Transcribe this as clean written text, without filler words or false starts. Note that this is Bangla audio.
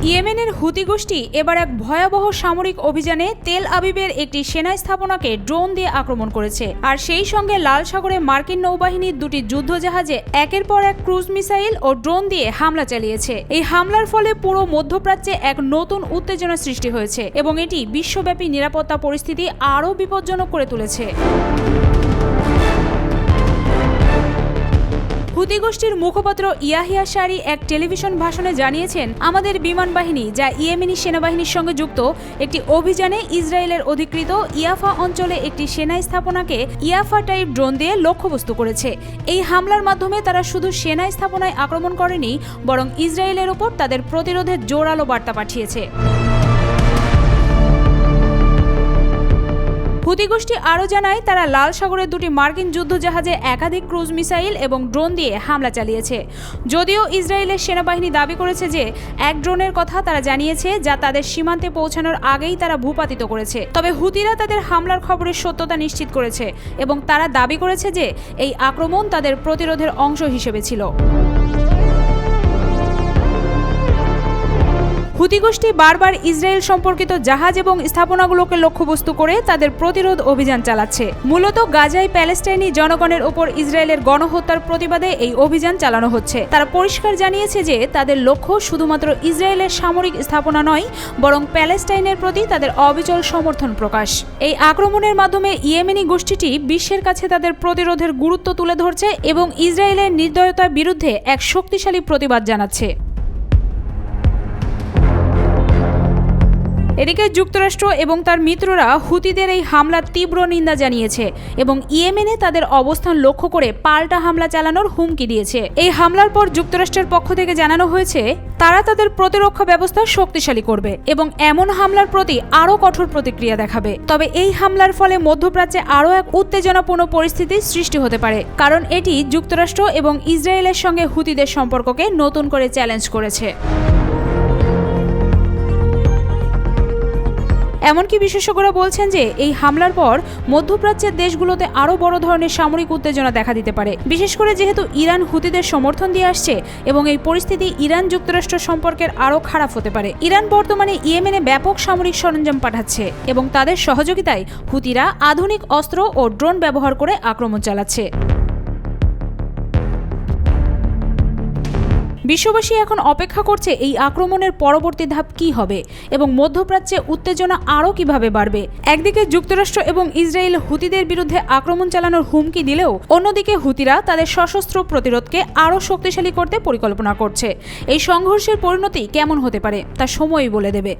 ইয়েমেনের হুতি গোষ্ঠী এবার এক ভয়াবহ সামরিক অভিযানে তেল আবিবের একটি সেনা স্থাপনাকে ড্রোন দিয়ে আক্রমণ করেছে। আর সেই সঙ্গে লাল সাগরে মার্কিন নৌবাহিনীর দুটি যুদ্ধজাহাজে একের পর এক ক্রুজ মিসাইল ও ড্রোন দিয়ে হামলা চালিয়েছে। এই হামলার ফলে পুরো মধ্যপ্রাচ্যে এক নতুন উত্তেজনা সৃষ্টি হয়েছে এবং এটি বিশ্বব্যাপী নিরাপত্তা পরিস্থিতি আরও বিপজ্জনক করে তুলেছে। হুতি গোষ্ঠীর মুখপাত্র ইয়াহিয়া সারি এক টেলিভিশন ভাষণে জানিয়েছেন, আমাদের বিমান বাহিনী যা ইয়েমেনি সেনাবাহিনীর সঙ্গে যুক্ত একটি অভিযানে ইসরায়েলের অধিকৃত ইয়াফা অঞ্চলে একটি সেনা স্থাপনাকে ইয়াফা টাইপ ড্রোন দিয়ে লক্ষ্যবস্তু করেছে। এই হামলার মাধ্যমে তারা শুধু সেনা স্থাপনায় আক্রমণ করেনি, বরং ইসরায়েলের ওপর তাদের প্রতিরোধের জোরালো বার্তা পাঠিয়েছে। হুতি গোষ্ঠী আরও জানায়, তারা লাল সাগরের দুটি মার্কিন যুদ্ধজাহাজে একাধিক ক্রুজ মিসাইল এবং ড্রোন দিয়ে হামলা চালিয়েছে। যদিও ইসরায়েলের সেনাবাহিনী দাবি করেছে যে এক ড্রোনের কথা তারা জানিয়েছে, যা তাদের সীমান্তে পৌঁছানোর আগেই তারা ভূপাতিত করেছে। তবে হুতিরা তাদের হামলার খবরের সত্যতা নিশ্চিত করেছে এবং তারা দাবি করেছে যে এই আক্রমণ তাদের প্রতিরোধের অংশ হিসেবে ছিল। হুতি গোষ্ঠী বারবার ইসরায়েল সম্পর্কিত জাহাজ এবং স্থাপনাগুলোকে লক্ষ্যবস্তু করে তাদের প্রতিরোধ অভিযান চালাচ্ছে। মূলত গাজায় প্যালেস্টাইনি জনগণের ওপর ইসরায়েলের গণহত্যার প্রতিবাদে এই অভিযান চালানো হচ্ছে। তারা পরিষ্কার জানিয়েছে যে তাদের লক্ষ্য শুধুমাত্র ইসরায়েলের সামরিক স্থাপনা নয়, বরং প্যালেস্টাইনের প্রতি তাদের অবিচল সমর্থন প্রকাশ। এই আক্রমণের মাধ্যমে ইয়েমেনি গোষ্ঠীটি বিশ্বের কাছে তাদের প্রতিরোধের গুরুত্ব তুলে ধরছে এবং ইসরায়েলের নির্দয়তার বিরুদ্ধে এক শক্তিশালী প্রতিবাদ জানাচ্ছে। এদিকে যুক্তরাষ্ট্র এবং তার মিত্ররা হুতিদের এই হামলার তীব্র নিন্দা জানিয়েছে এবং ইয়েমেনে তাদের অবস্থান লক্ষ্য করে পাল্টা হামলা চালানোর হুমকি দিয়েছে। এই হামলার পর যুক্তরাষ্ট্রের পক্ষ থেকে জানানো হয়েছে, তারা তাদের প্রতিরক্ষা ব্যবস্থা শক্তিশালী করবে এবং এমন হামলার প্রতি আরও কঠোর প্রতিক্রিয়া দেখাবে। তবে এই হামলার ফলে মধ্যপ্রাচ্যে আরও এক উত্তেজনাপূর্ণ পরিস্থিতির সৃষ্টি হতে পারে, কারণ এটি যুক্তরাষ্ট্র এবং ইসরায়েলের সঙ্গে হুতিদের সম্পর্ককে নতুন করে চ্যালেঞ্জ করেছে। এমনকি বিশেষজ্ঞরা বলছেন যে এই হামলার পর মধ্যপ্রাচ্যের দেশগুলোতে আরও বড় ধরনের সামরিক উত্তেজনা দেখা দিতে পারে, বিশেষ করে যেহেতু ইরান হুতিদের সমর্থন দিয়ে আসছে এবং এই পরিস্থিতি ইরান যুক্তরাষ্ট্র সম্পর্কের আরও খারাপ হতে পারে। ইরান বর্তমানে ইয়েমেনে ব্যাপক সামরিক সরঞ্জাম পাঠাচ্ছে এবং তাদের সহযোগিতায় হুতিরা আধুনিক অস্ত্র ও ড্রোন ব্যবহার করে আক্রমণ চালাচ্ছে। বিশ্ববাসী এখন অপেক্ষা করছে এই আক্রমণের পরবর্তী ধাপ কী হবে এবং মধ্যপ্রাচ্যে উত্তেজনা আরও কিভাবে বাড়বে। একদিকে যুক্তরাষ্ট্র এবং ইসরায়েল হুতিদের বিরুদ্ধে আক্রমণ চালানোর হুমকি দিলেও অন্যদিকে হুতিরা তাদের সশস্ত্র প্রতিরোধকে আরও শক্তিশালী করতে পরিকল্পনা করছে। এই সংঘর্ষের পরিণতি কেমন হতে পারে তা সময়ই বলে দেবে।